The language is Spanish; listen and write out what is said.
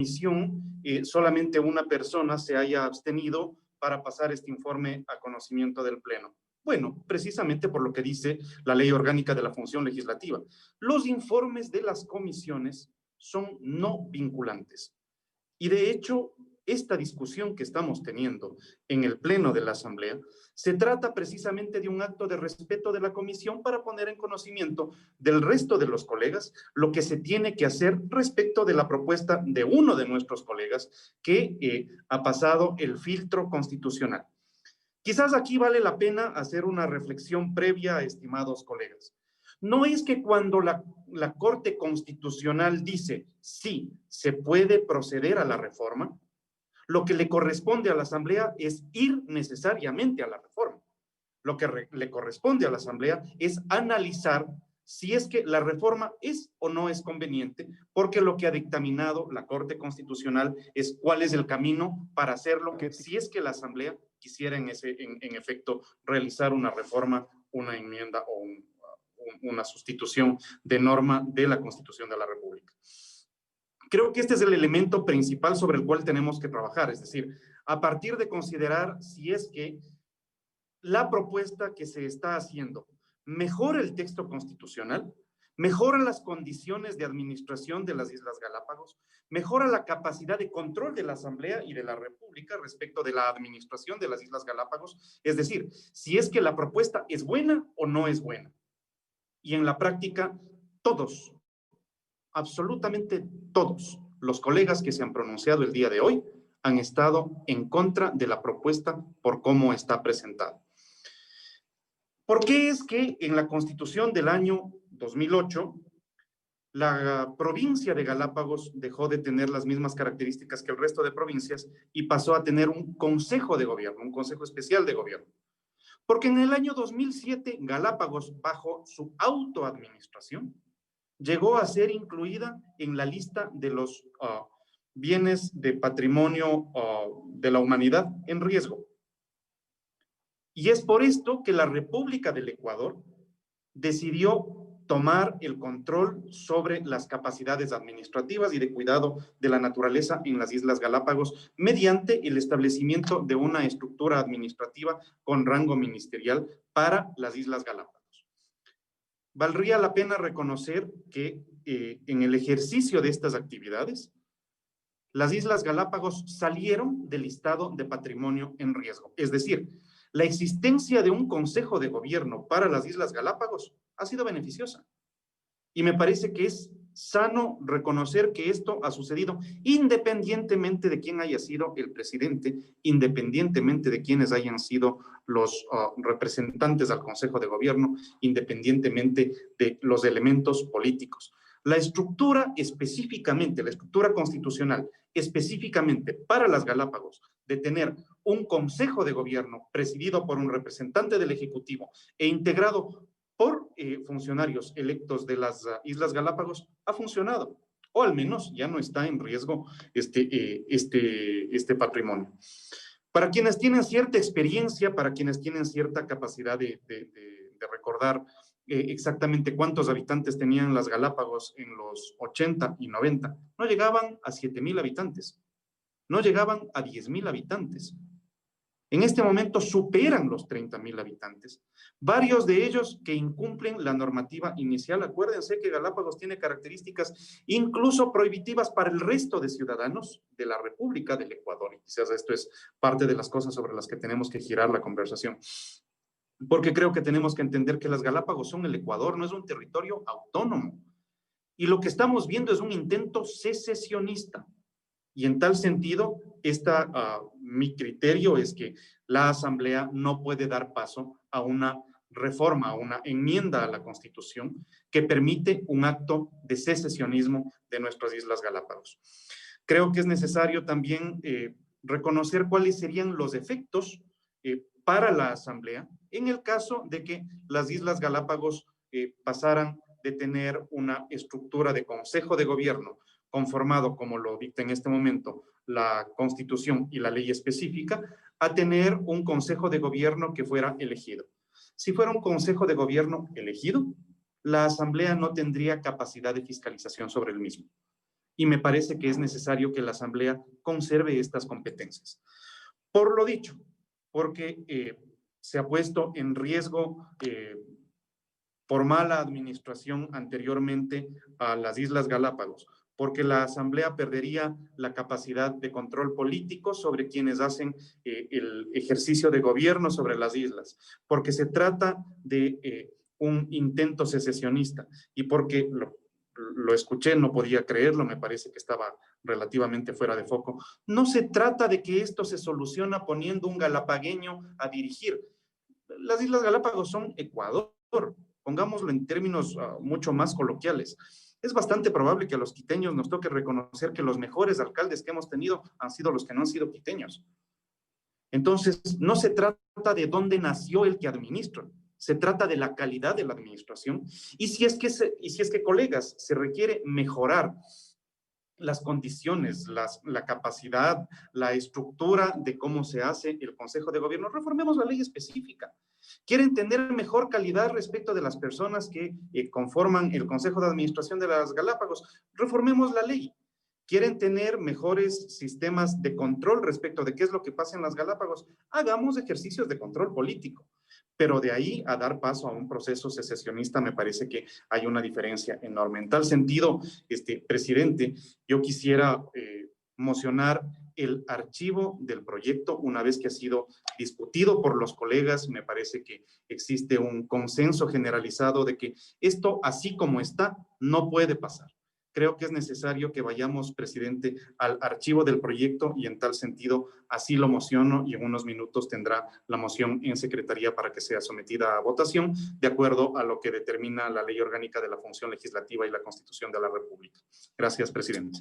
comisión solamente una persona se haya abstenido para pasar este informe a conocimiento del Pleno. Bueno, precisamente por lo que dice la Ley Orgánica de la Función Legislativa. Los informes de las comisiones son no vinculantes. Y de hecho, esta discusión que estamos teniendo en el Pleno de la Asamblea se trata precisamente de un acto de respeto de la comisión para poner en conocimiento del resto de los colegas lo que se tiene que hacer respecto de la propuesta de uno de nuestros colegas que ha pasado el filtro constitucional. Quizás aquí vale la pena hacer una reflexión previa, estimados colegas. No es que cuando la Corte Constitucional dice sí, se puede proceder a la reforma, lo que le corresponde a la Asamblea es ir necesariamente a la reforma. Lo que le corresponde a la Asamblea es analizar si es que la reforma es o no es conveniente, porque lo que ha dictaminado la Corte Constitucional es cuál es el camino para hacerlo, si es que la Asamblea quisiera en efecto realizar una reforma, una enmienda o una sustitución de norma de la Constitución de la República. Creo que este es el elemento principal sobre el cual tenemos que trabajar, es decir, a partir de considerar si es que la propuesta que se está haciendo mejora el texto constitucional, mejora las condiciones de administración de las Islas Galápagos, mejora la capacidad de control de la Asamblea y de la República respecto de la administración de las Islas Galápagos, es decir, si es que la propuesta es buena o no es buena. Y en la práctica, todos, absolutamente todos los colegas que se han pronunciado el día de hoy han estado en contra de la propuesta por cómo está presentada. ¿Por qué es que en la Constitución del año 2008 la provincia de Galápagos dejó de tener las mismas características que el resto de provincias y pasó a tener un consejo de gobierno, un consejo especial de gobierno? Porque en el año 2007 Galápagos, bajo su autoadministración, llegó a ser incluida en la lista de los bienes de patrimonio de la humanidad en riesgo. Y es por esto que la República del Ecuador decidió tomar el control sobre las capacidades administrativas y de cuidado de la naturaleza en las Islas Galápagos mediante el establecimiento de una estructura administrativa con rango ministerial para las Islas Galápagos. Valdría la pena reconocer que en el ejercicio de estas actividades, las Islas Galápagos salieron del listado de patrimonio en riesgo. Es decir, la existencia de un consejo de gobierno para las Islas Galápagos ha sido beneficiosa. Y me parece que es sano reconocer que esto ha sucedido independientemente de quién haya sido el presidente, independientemente de quiénes hayan sido los representantes al Consejo de Gobierno, independientemente de los elementos políticos. La estructura específicamente, la estructura constitucional, específicamente para las Galápagos, de tener un Consejo de Gobierno presidido por un representante del Ejecutivo e integrado por funcionarios electos de las Islas Galápagos, ha funcionado, o al menos ya no está en riesgo este patrimonio. Para quienes tienen cierta experiencia, para quienes tienen cierta capacidad de recordar exactamente cuántos habitantes tenían las Galápagos en los 80 y 90, no llegaban a 7,000 habitantes, no llegaban a 10,000 habitantes. En este momento superan los 30,000 habitantes. Varios de ellos que incumplen la normativa inicial. Acuérdense que Galápagos tiene características incluso prohibitivas para el resto de ciudadanos de la República del Ecuador. Y quizás esto es parte de las cosas sobre las que tenemos que girar la conversación. Porque creo que tenemos que entender que las Galápagos son el Ecuador, no es un territorio autónomo. Y lo que estamos viendo es un intento secesionista. Y en tal sentido, mi criterio es que la Asamblea no puede dar paso a una reforma, a una enmienda a la Constitución que permite un acto de secesionismo de nuestras Islas Galápagos. Creo que es necesario también reconocer cuáles serían los efectos para la Asamblea en el caso de que las Islas Galápagos pasaran de tener una estructura de Consejo de Gobierno conformado, como lo dicta en este momento la Constitución y la ley específica, a tener un Consejo de Gobierno que fuera elegido. Si fuera un Consejo de Gobierno elegido, la Asamblea no tendría capacidad de fiscalización sobre el mismo. y me parece que es necesario que la Asamblea conserve estas competencias. Por lo dicho, porque se ha puesto en riesgo por mala administración anteriormente a las Islas Galápagos, porque la Asamblea perdería la capacidad de control político sobre quienes hacen el ejercicio de gobierno sobre las islas, porque se trata de un intento secesionista y porque lo escuché, no podía creerlo, me parece que estaba relativamente fuera de foco. No se trata de que esto se soluciona poniendo un galapagueño a dirigir. Las Islas Galápagos son Ecuador, pongámoslo en términos mucho más coloquiales. Es bastante probable que a los quiteños nos toque reconocer que los mejores alcaldes que hemos tenido han sido los que no han sido quiteños. Entonces, no se trata de dónde nació el que administra, se trata de la calidad de la administración. Y si es que, colegas, se requiere mejorar las condiciones, la capacidad, la estructura de cómo se hace el Consejo de Gobierno, reformemos la ley específica. ¿Quieren tener mejor calidad respecto de las personas que conforman el Consejo de Administración de las Galápagos? Reformemos la ley. ¿Quieren tener mejores sistemas de control respecto de qué es lo que pasa en las Galápagos? Hagamos ejercicios de control político. Pero de ahí a dar paso a un proceso secesionista me parece que hay una diferencia enorme. En tal sentido, presidente, yo quisiera mocionar el archivo del proyecto una vez que ha sido discutido por los colegas. Me parece que existe un consenso generalizado de que esto, así como está, no puede pasar. Creo que es necesario que vayamos, presidente, al archivo del proyecto y en tal sentido así lo mociono y en unos minutos tendrá la moción en secretaría para que sea sometida a votación de acuerdo a lo que determina la Ley Orgánica de la Función Legislativa y la Constitución de la República. Gracias, presidente.